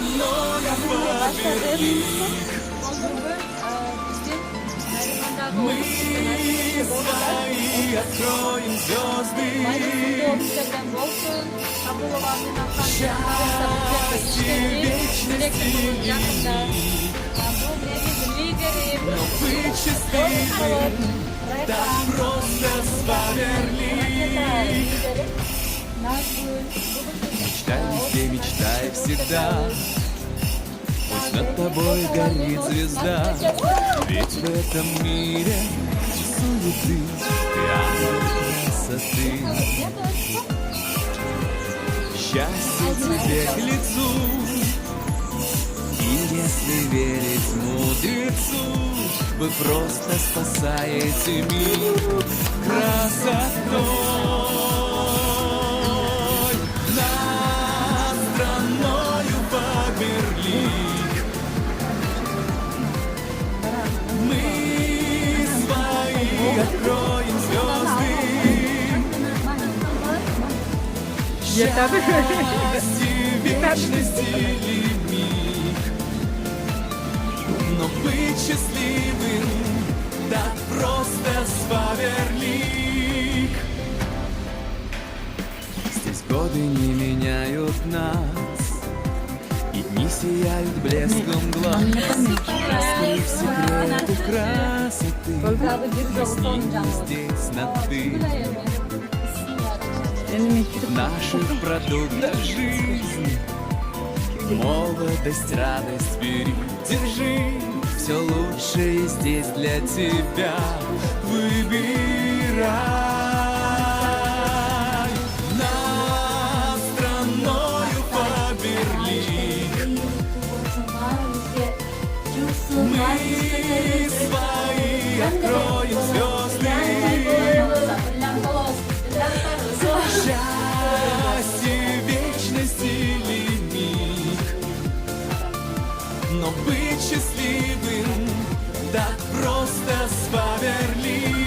страною Фаберлик. Мы свои откроем звезды. Счастье вечности но быть счастливым так просто Фаберлик. Мечтай везде, мечтай всегда. Пусть над тобой горит звезда. Ведь в этом мире существует ангел красоты. Счастье тебе к лицу. И если верить мудрецу, вы просто спасаете мир красотой. Над страною Фаберлик мы свои откроем звезды. Счастье вечности лимит. Но быть счастливым так просто Фаберлик. Здесь годы не меняют нас, и дни сияют блеском глаз. Раскрыв секреты красоты, мы с ними здесь на «ты». В наших продуктах жизнь, молодость, радость бери, держи. Все лучшее здесь для тебя. Выбирай. Над страною Фаберлик мы свои откроем звезды. Счастье вечности лимит. Но быть счастливым так просто Фаберлик.